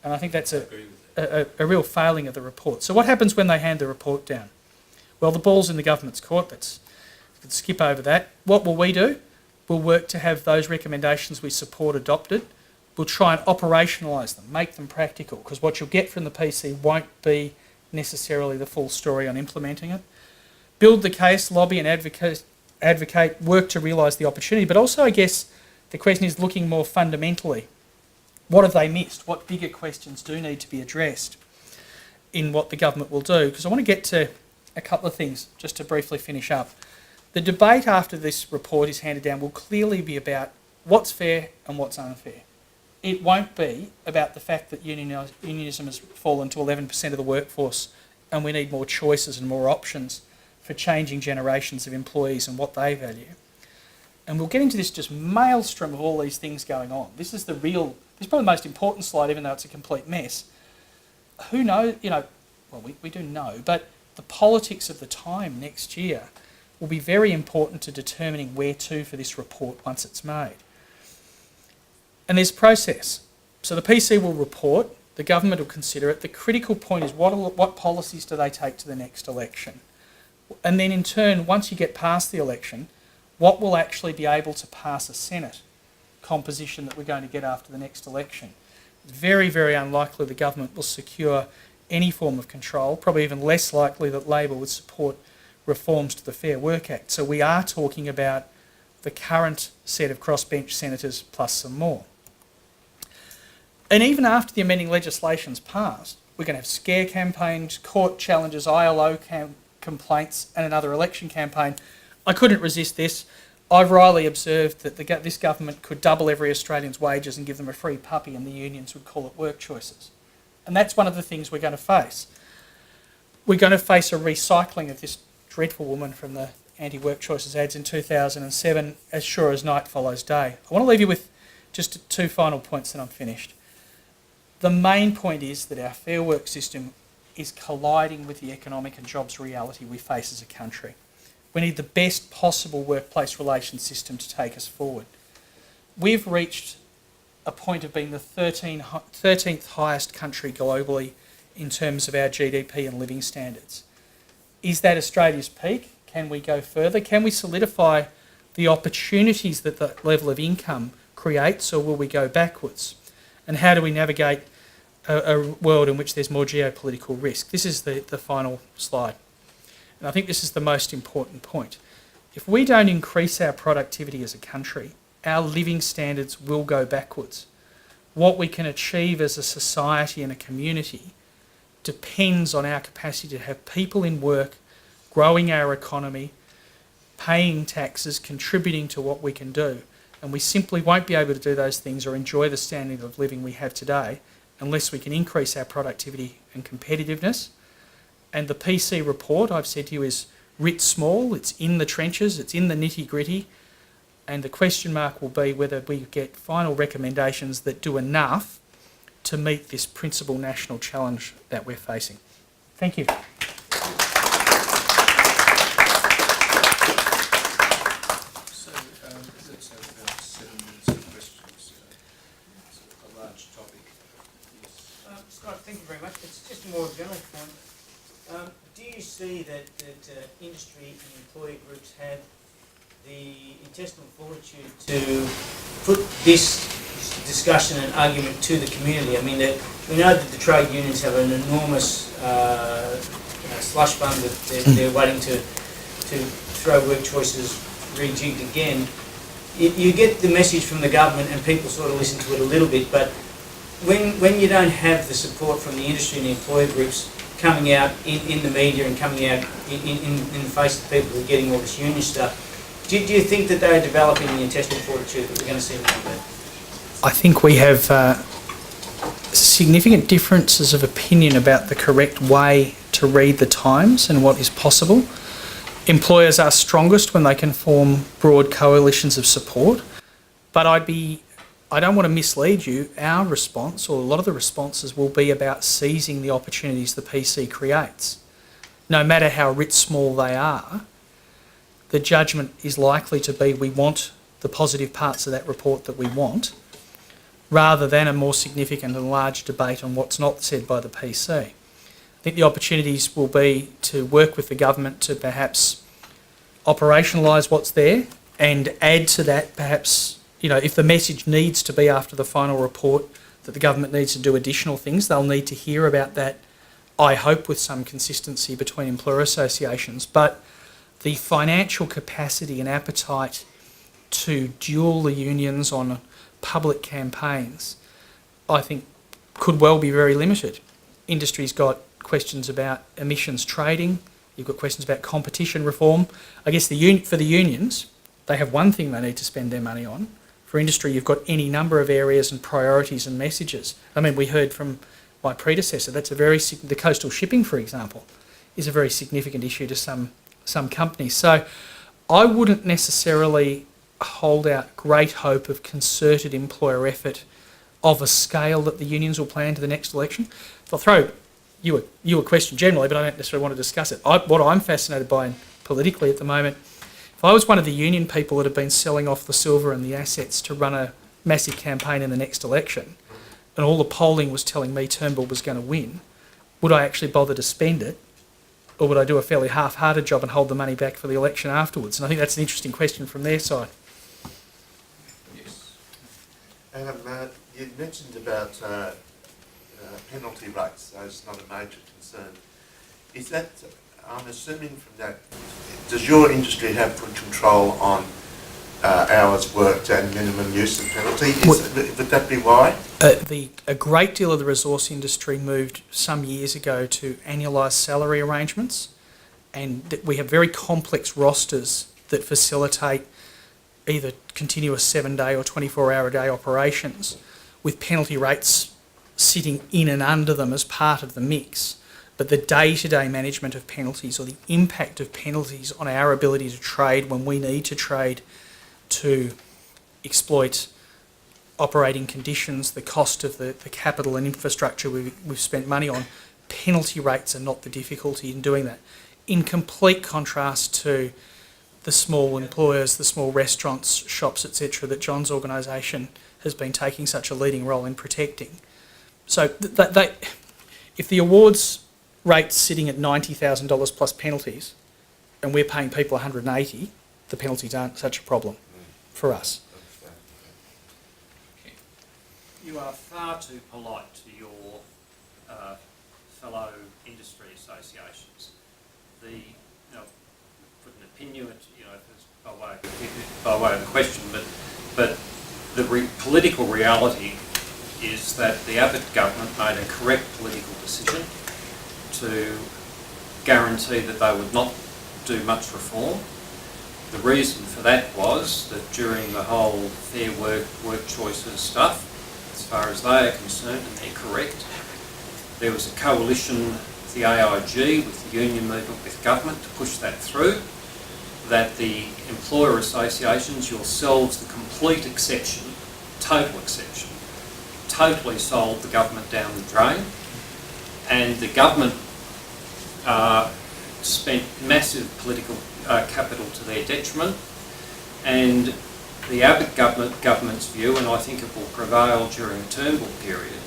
And I think that's a real failing of the report. So what happens when they hand the report down? Well, the ball's in the government's court. Let's skip over that. What will we do? We'll work to have those recommendations we support adopted. We'll try and operationalise them, make them practical, because what you'll get from the PC won't be necessarily the full story on implementing it. Build the case, lobby and advocate, work to realise the opportunity, but also I guess the question is looking more fundamentally. What have they missed? What bigger questions do need to be addressed in what the government will do? Because I want to get to a couple of things just to briefly finish up. The debate after this report is handed down will clearly be about what's fair and what's unfair. It won't be about the fact that unionism has fallen to 11% of the workforce and we need more choices and more options for changing generations of employees and what they value. And we'll get into this just maelstrom of all these things going on. This is probably the most important slide, even though it's a complete mess. Who knows, well, we do know, but the politics of the time next year will be very important to determining where to for this report once it's made. And there's a process. So the PC will report, the government will consider it. The critical point is what policies do they take to the next election? And then in turn, once you get past the election, what will actually be able to pass a Senate composition that we're going to get after the next election? Very, very unlikely the government will secure any form of control, probably even less likely that Labor would support reforms to the Fair Work Act. So we are talking about the current set of crossbench senators plus some more. And even after the amending legislation's passed, we're going to have scare campaigns, court challenges, ILO complaints and another election campaign. I couldn't resist this. I've wryly observed that this government could double every Australian's wages and give them a free puppy, and the unions would call it work choices. And that's one of the things we're going to face. We're going to face a recycling of this dreadful woman from the anti-work choices ads in 2007, as sure as night follows day. I want to leave you with just 2 final points and I'm finished. The main point is that our Fair Work system is colliding with the economic and jobs reality we face as a country. We need the best possible workplace relations system to take us forward. We've reached a point of being the 13th highest country globally in terms of our GDP and living standards. Is that Australia's peak? Can we go further? Can we solidify the opportunities that that level of income creates, or will we go backwards? And how do we navigate a world in which there's more geopolitical risk? This is the final slide. And I think this is the most important point. If we don't increase our productivity as a country, our living standards will go backwards. What we can achieve as a society and a community depends on our capacity to have people in work, growing our economy, paying taxes, contributing to what we can do. And we simply won't be able to do those things or enjoy the standard of living we have today unless we can increase our productivity and competitiveness. And the PC report, I've said to you, is writ small, it's in the trenches, it's in the nitty-gritty, and the question mark will be whether we get final recommendations that do enough to meet this principal national challenge that we're facing. Thank you. So, let's have about 7 minutes of questions. It's a large topic. Yes. Scott, thank you very much. It's just a more general point. Do you see that industry and employee groups have the intestinal fortitude to put this discussion and argument to the community? I mean, we know that the trade unions have an enormous slush fund that they're waiting to throw work choices rejigged again. You get the message from the government and people sort of listen to it a little bit, but when you don't have the support from the industry and the employee groups coming out in the media and coming out in the face of people who are getting all this union stuff, do you think that they're developing the intestinal fortitude that we're going to see like that? I think we have significant differences of opinion about the correct way to read the times and what is possible. Employers are strongest when they can form broad coalitions of support, but I don't want to mislead you. Our response, or a lot of the responses, will be about seizing the opportunities the PC creates. No matter how writ small they are, the judgment is likely to be we want the positive parts of that report that we want, rather than a more significant and large debate on what's not said by the PC. I think the opportunities will be to work with the government to perhaps operationalise what's there and add to that perhaps, you know, if the message needs to be after the final report that the government needs to do additional things, they'll need to hear about that, I hope, with some consistency between employer associations. But the financial capacity and appetite to duel the unions on public campaigns, I think, could well be very limited. Industry's got questions about emissions trading, you've got questions about competition reform. I guess for the unions, they have one thing they need to spend their money on. For industry, you've got any number of areas and priorities and messages. I mean, we heard from my predecessor, the coastal shipping, for example, is a very significant issue to some companies. So I wouldn't necessarily hold out great hope of concerted employer effort of a scale that the unions will plan to the next election. I'll throw you a question generally, but I don't necessarily want to discuss it. What I'm fascinated by politically at the moment, if I was one of the union people that have been selling off the silver and the assets to run a massive campaign in the next election, and all the polling was telling me Turnbull was going to win, would I actually bother to spend it? Or would I do a fairly half-hearted job and hold the money back for the election afterwards? And I think that's an interesting question from their side. Yes. Adam, you mentioned about penalty rates, so it's not a major concern. Is that, I'm assuming from that, does your industry have full control on hours worked and minimum use of penalty? Would that be why? A great deal of the resource industry moved some years ago to annualised salary arrangements, and we have very complex rosters that facilitate either continuous 7-day or 24-hour-a-day operations with penalty rates sitting in and under them as part of the mix. But the day-to-day management of penalties, or the impact of penalties on our ability to trade when we need to trade to exploit operating conditions, the cost of the capital and infrastructure we've spent money on, penalty rates are not the difficulty in doing that. In complete contrast to the small employers, the small restaurants, shops, etc., that John's organisation has been taking such a leading role in protecting. So if the awards rate's sitting at $90,000 plus penalties, and we're paying people $180, the penalties aren't such a problem for us. You are far too polite to your fellow industry associations. Put an opinion, by way of the question, but the political reality is that the Abbott government made a correct political decision to guarantee that they would not do much reform. The reason for that was that during the whole Fair Work choices stuff, as far as they are concerned, and they're correct, there was a coalition with the AIG, with the union movement, with government to push that through, that the employer associations, yourselves, the complete exception, total exception, totally sold the government down the drain, and the government spent massive political capital to their detriment, and the Abbott government's view, and I think it will prevail during the Turnbull period,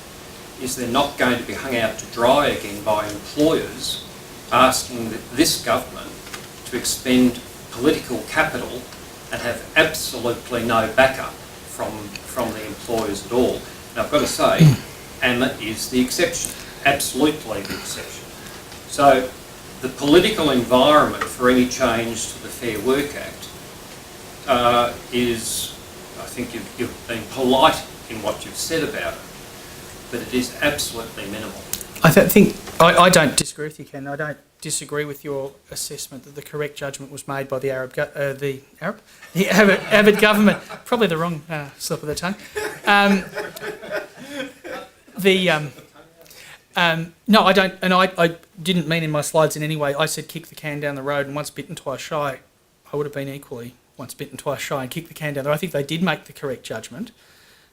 is they're not going to be hung out to dry again by employers asking this government to expend political capital and have absolutely no backup from the employers at all. And I've got to say, AMMA is the exception, absolutely the exception. So the political environment for any change to the Fair Work Act is, I think you've been polite in what you've said about it, but it is absolutely minimal. I don't disagree with you, Ken. I don't disagree with your assessment that the correct judgment was made by the Abbott government. Probably the wrong slip of the tongue. No, I don't, and I didn't mean in my slides in any way. I said kick the can down the road, and once bitten, twice shy. I would have been equally once bitten, twice shy, and kick the can down the road. I think they did make the correct judgment.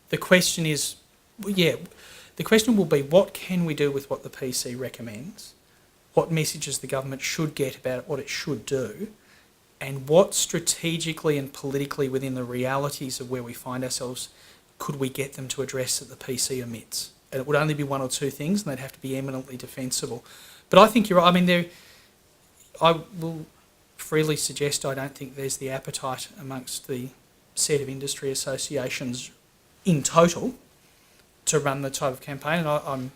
The question is, the question will be, what can we do with what the PC recommends? What messages the government should get about what it should do? And what strategically and politically within the realities of where we find ourselves could we get them to address that the PC omits? And it would only be one or two things, and they'd have to be eminently defensible. But I think you're right. I mean, I will freely suggest I don't think there's the appetite amongst the set of industry associations in total to run the type of campaign, and I'm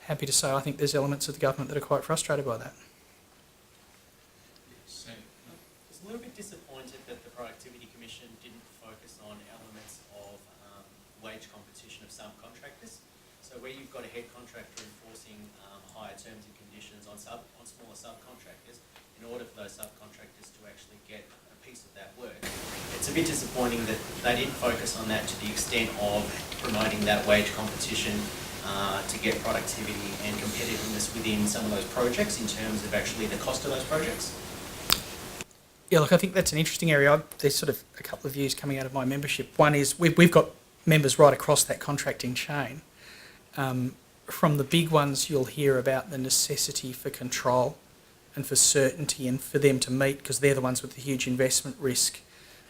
happy to say I think there's elements of the government that are quite frustrated by that. I was a little bit disappointed that the Productivity Commission didn't focus on elements of wage competition of subcontractors. So where you've got a head contractor enforcing higher terms and conditions on smaller subcontractors, in order for those subcontractors to actually get a piece of that work, it's a bit disappointing that they didn't focus on that to the extent of promoting that wage competition to get productivity and competitiveness within some of those projects in terms of actually the cost of those projects. Yeah, look, I think that's an interesting area. There's sort of a couple of views coming out of my membership. One is we've got members right across that contracting chain. From the big ones, you'll hear about the necessity for control and for certainty and for them to meet, because they're the ones with the huge investment risk,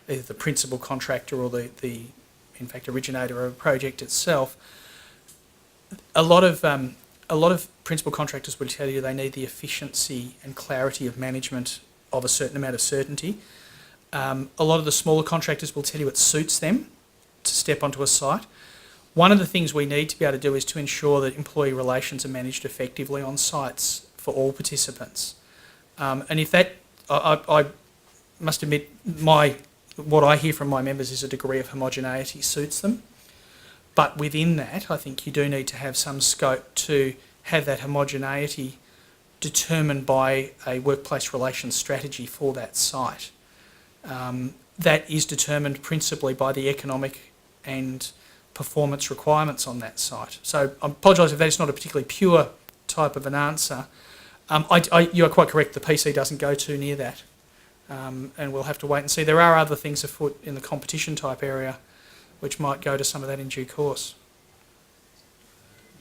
either the principal contractor or the in fact, originator of a project itself. a lot of principal contractors will tell you they need the efficiency and clarity of management of a certain amount of certainty. A lot of the smaller contractors will tell you it suits them to step onto a site. One of the things we need to be able to do is to ensure that employee relations are managed effectively on sites for all participants. And if that, I must admit, what I hear from my members is a degree of homogeneity suits them. But within that, I think you do need to have some scope to have that homogeneity determined by a workplace relations strategy for that site. That is determined principally by the economic and performance requirements on that site. So I apologise if that is not a particularly pure type of an answer. You are quite correct, the PC doesn't go too near that. And we'll have to wait and see. There are other things afoot in the competition type area which might go to some of that in due course.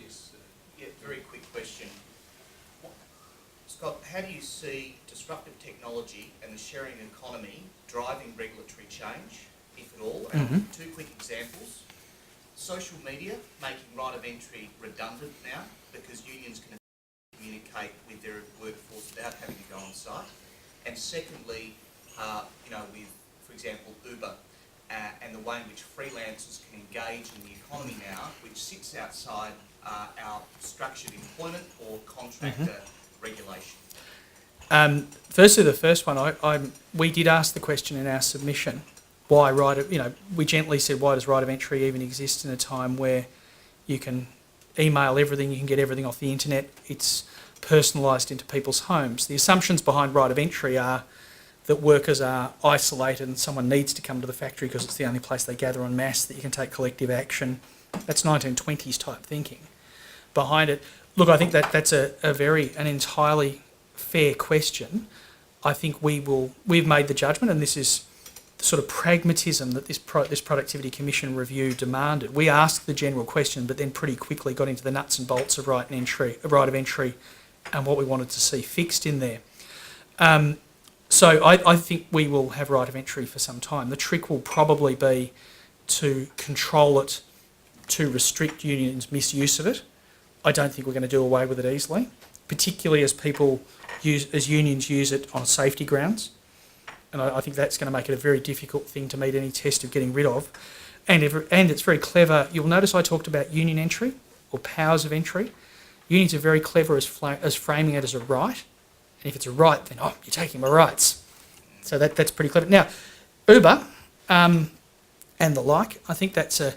Yes. Yeah, very quick question. Scott, how do you see disruptive technology and the sharing economy driving regulatory change, if at all? And two quick examples. Social media making right of entry redundant now because unions can communicate with their workforce without having to go on site. And secondly, with, for example, Uber and the way in which freelancers can engage in the economy now, which sits outside our structured employment or contractor regulation. Firstly, the first one, we did ask the question in our submission, why we gently said, why does right of entry even exist in a time where you can email everything, you can get everything off the internet, it's personalised into people's homes. The assumptions behind right of entry are that workers are isolated and someone needs to come to the factory because it's the only place they gather en masse, that you can take collective action. That's 1920s type thinking behind it. Look, I think that's an entirely fair question. I think we've made the judgment, and this is the sort of pragmatism that this Productivity Commission review demanded. We asked the general question, but then pretty quickly got into the nuts and bolts of right of entry and what we wanted to see fixed in there. So I think we will have right of entry for some time. The trick will probably be to control it, to restrict unions' misuse of it. I don't think we're going to do away with it easily, particularly as unions use it on safety grounds. And I think that's going to make it a very difficult thing to meet any test of getting rid of. And it's very clever. You'll notice I talked about union entry or powers of entry. Unions are very clever as framing it as a right. And if it's a right, then, you're taking my rights. So that's pretty clever. Now, Uber and the like, I think that's a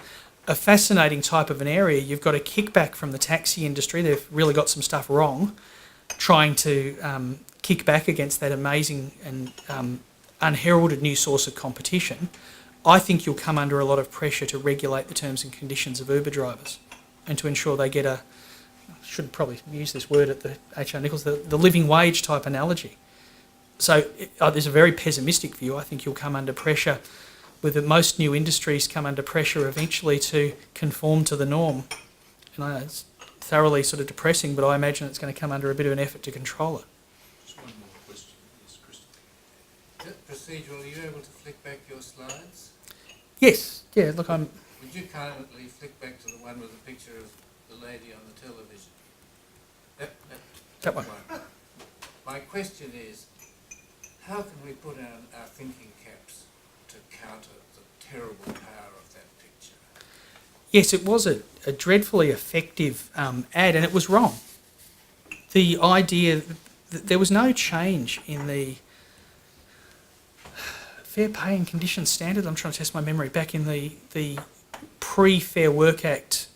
fascinating type of an area. You've got a kickback from the taxi industry. They've really got some stuff wrong, trying to kick back against that amazing and unheralded new source of competition. I think you'll come under a lot of pressure to regulate the terms and conditions of Uber drivers and to ensure they get I should probably use this word at the HR Nichols, the living wage type analogy. So there's a very pessimistic view. I think you'll come under pressure, with most new industries come under pressure eventually to conform to the norm. And I know it's thoroughly sort of depressing, but I imagine it's going to come under a bit of an effort to control it. Just one more question. Yes, Christopher. Procedural, are you able to flick back your slides? Yes. Yeah, look, Would you kindly flick back to the one with the picture of the lady on the television? That one. My question is, how can we put on our thinking caps to counter the terrible power of that picture? Yes, it was a dreadfully effective ad, and it was wrong. The idea that there was no change in the Fair Pay and Conditions Standard, I'm trying to test my memory, back in the pre-Fair Work Act,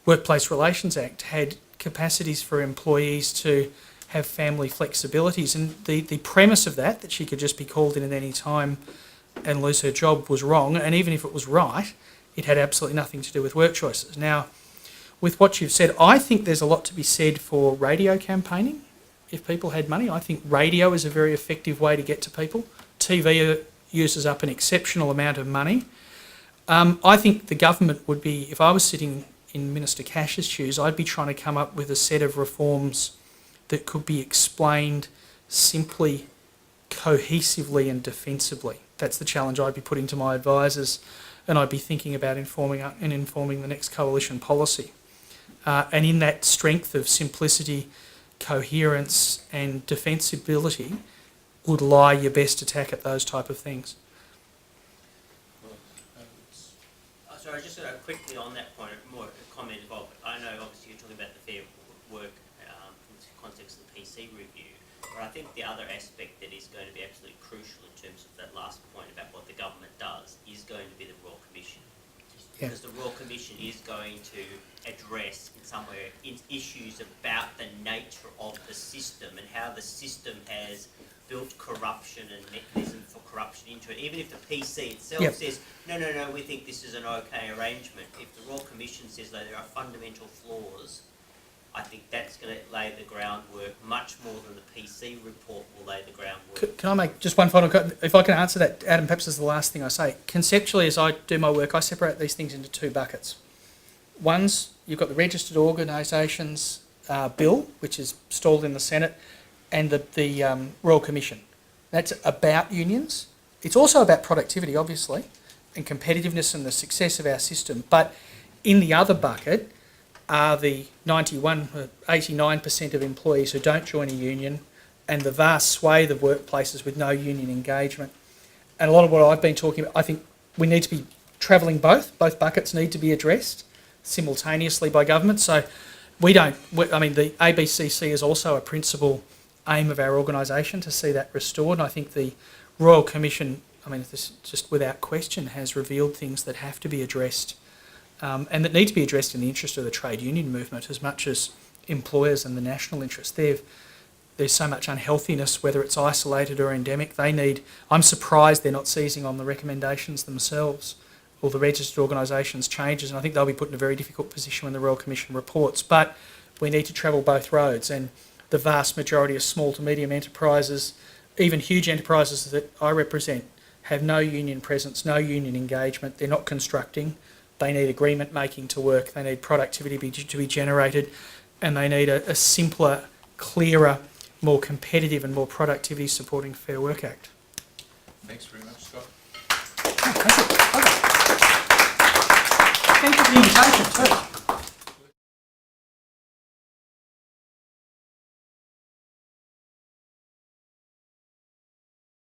Workplace Relations Act, had capacities for employees to have family flexibilities, and the premise of that she could just be called in at any time and lose her job, was wrong. And even if it was right, it had absolutely nothing to do with work choices. Now, with what you've said, I think there's a lot to be said for radio campaigning. If people had money, I think radio is a very effective way to get to people. TV uses up an exceptional amount of money. I think the government would be, if I was sitting in Minister Cash's shoes, I'd be trying to come up with a set of reforms that could be explained simply, cohesively and defensively. That's the challenge I'd be putting to my advisors, and I'd be thinking about informing the next coalition policy. And in that strength of simplicity, coherence and defensibility would lie your best attack at those type of things. Sorry, just quickly on that point, more a comment involved. I know obviously you're talking about the Fair Work in the context of the PC review, but I think the other aspect that is going to be absolutely crucial in terms of that last point about what the government does is going to be the Royal Commission. Yeah. Because the Royal Commission is going to address in some way issues about the nature of the system and how the system has built corruption and mechanism for corruption into it. Even if the PC itself Yep. says, no, we think this is an okay arrangement, if the Royal Commission says that there are fundamental flaws, I think that's going to lay the groundwork much more than the PC report will lay the groundwork. Can I make just one final comment? If I can answer that, Adam, perhaps is the last thing I say. Conceptually, as I do my work, I separate these things into two buckets. One's, you've got the Registered Organisations Bill, which is stalled in the Senate, and the Royal Commission. That's about unions. It's also about productivity, obviously, and competitiveness and the success of our system. But in the other bucket are the 89% of employees who don't join a union and the vast swathe of workplaces with no union engagement. And a lot of what I've been talking about, I think we need to be travelling both. Both buckets need to be addressed simultaneously by government. So the ABCC is also a principal aim of our organisation to see that restored. And I think the Royal Commission, this just without question, has revealed things that have to be addressed and that need to be addressed in the interest of the trade union movement as much as employers and the national interest. There's so much unhealthiness, whether it's isolated or endemic. I'm surprised they're not seizing on the recommendations themselves or the registered organisations changes, and I think they'll be put in a very difficult position when the Royal Commission reports. But we need to travel both roads, and the vast majority of small to medium enterprises, even huge enterprises that I represent, have no union presence, no union engagement. They're not constructing. They need agreement making to work. They need productivity to be generated, and they need a simpler, clearer, more competitive and more productivity supporting Fair Work Act. Thanks very much, Scott. Thank you for the invitation too.